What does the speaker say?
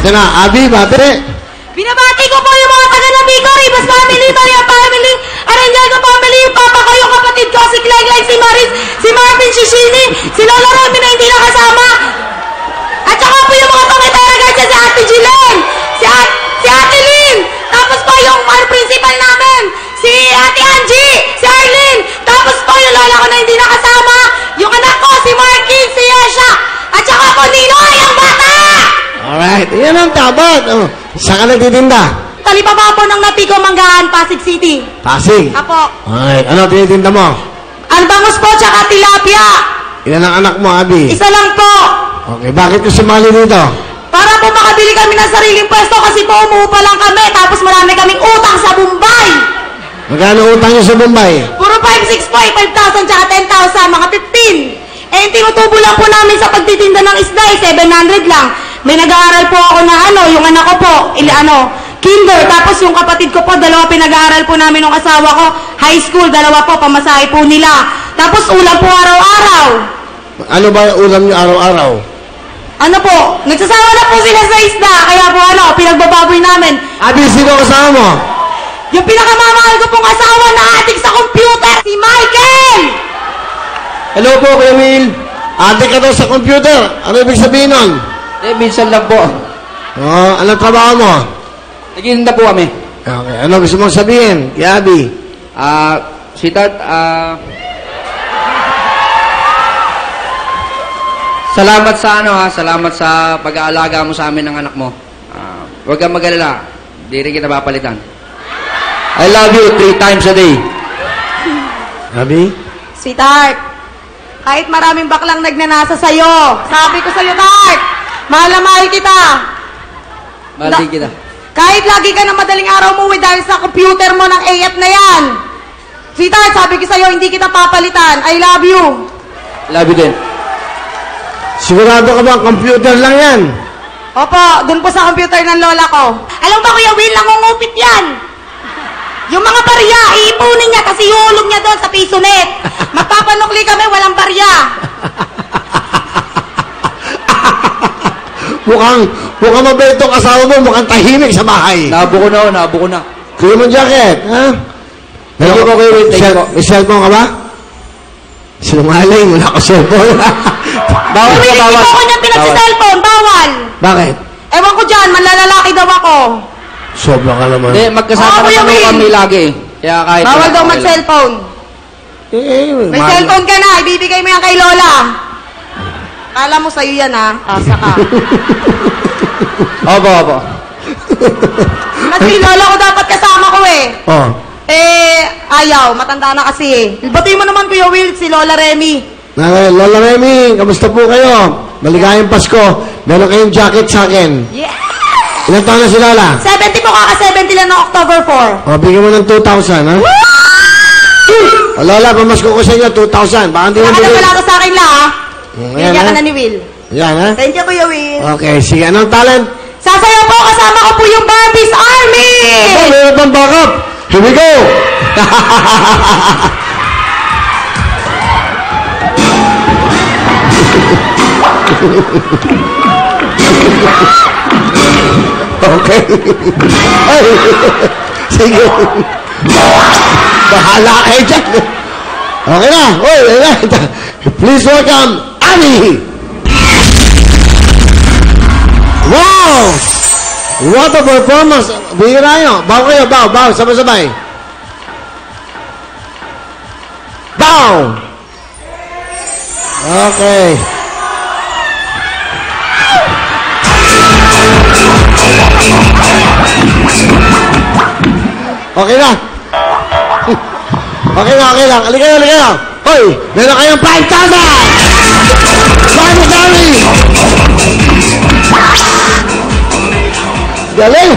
Ito na, Abby, bate. Binabati ko po yung mga taga-Nabico, Ribas family, Maria family, Aranjago family, yung papa ko, yung kapatid ko, si Clegg, si Maris, si Marvin, si Shini, si Lola Romy na hindi nakasama. At saka po yung mga pangitara guys, si Ate Jilen, si Ate Lynn, tapos po yung principal namin, si Ate Angie, si Arlene, tapos po yung lola ko na hindi nakasama, yung anak ko, si Marky, si Yesha, at saka po Ninoy, ang bata! Alright, yan ang tabat. Oh, saan ka nagtitinda? Talipapa po ng Napico, Manggahan, Pasig City. Pasig. Apo. Alright, ano tinitinda mo? Albangus po, tsaka tilapia. Ilan ang anak mo, Abby? Isa lang po. Okay, bakit ka sumali dito? Para po makabili kami ng sariling pwesto kasi po umuupa lang kami tapos marami kaming utang sa Bombay. Magkano utang niyo sa Bombay? Puro 5,600 po, 5,000 tsaka 10,000, mga 15. Eh, tinutubo lang po namin sa pagtitinda ng isda, 700 lang. May nag-aaral po ako na yung anak ko po, kinder. Tapos yung kapatid ko po, 2 pinag-aaral po namin ng asawa ko. High school, 2 po, pamasahe po nila. Tapos ulam po araw-araw. Ano ba yung ulam niyo araw-araw? Ano po, nagsasawa na po sila sa isda, kaya po pinagbababoy namin. Abby, sino kasama mo? Yung pinakamamahal ko pong asawa na adik sa computer, si Michael! Hello po, Kuya Will. Adik ka daw sa computer. Ano ibig sabihin nun? Minsan lang po. Oh, anong trabaho mo? Nagtitinda po kami. Okay, ano gusto mong sabihin? Kay Abby. Sweetheart, salamat sa salamat sa pag-aalaga mo sa amin ng anak mo. Huwag kang mag-alala. Di rin kita papalitan. I love you 3 times a day. Abby? Sweetheart, kahit maraming baklang nagnanasa sa'yo, sabi ko sa'yo, Tart, mahal na mahal kita. Mahal din kita. Kahit lagi ka na madaling araw umuwi dahil sa computer mo ng AF na yan. Sweetheart, sabi ko sa'yo, hindi kita papalitan. I love you. Love you din. Sigurado ka ba, computer lang yan? Opo, dun po sa computer ng lola ko. Alam ba, Kuya Will, nangungupit yan. Yung mga barya, iipunin niya kasi ihulog niya doon sa piso net. Magpapanukli kami, walang barya. mukhang mabait itong asawa mo, mukhang tahimik sa bahay. Nabo ko na. Kuya mo jacket, ha? Thank you po, Kuya Will. Thank you po. May cellphone ka ba? Sinungaling, wala ka cellphone. Bawal Kuya Will, hindi po ako niyan pinagsi-cellphone, bawal. Bakit? Ewan ko dyan, manlalalaki daw ako. Sobra ka naman. Hindi, magkasama Kuya naman Will. kami lagi. Kaya kahit... Bawal daw okay lang. mag-cellphone. May cellphone ka na, ibibigay mo yan kay Lola. Kala mo sa'yo yan, ha? Asa ka. Opo. Kasi Lola ko dapat kasama ko, eh. Oh. Ayaw, matanda na kasi, eh. Batiin mo naman, Kuya Will, si Lola Remy. Lola Remy, kamusta po kayo? Maligayang Pasko. Meron kayong jacket sa akin. Yeah! Ilan taon na si Lola? 70 po, kaka-70 lang ng October 4. O, bigyan mo ng 2,000, ha? O, Lola, pamasko ko sa inyo, 2,000. Baka hindi mo Baka bigyan. wala ka sa akin lang, ha? Ayan, Bigyan ha? ka na ni Will. Yan, ha? Thank you, Kuya Will. Okay, sige. Anong talent? Sasayaw po, kasama ko po yung Barbie's Army! Oh, meron pang backup. Here we go! Okay. Ay, sige. Bahala kayo dyan. Okay na. Oy, please welcome Annie. Wow! What a performance. Bihira nyo. Bow kayo, bow. Sabay-sabay. Bow! Okay. Okay na. Okay lang. Halika na. Hoy, meron kayong 5,000! Galing!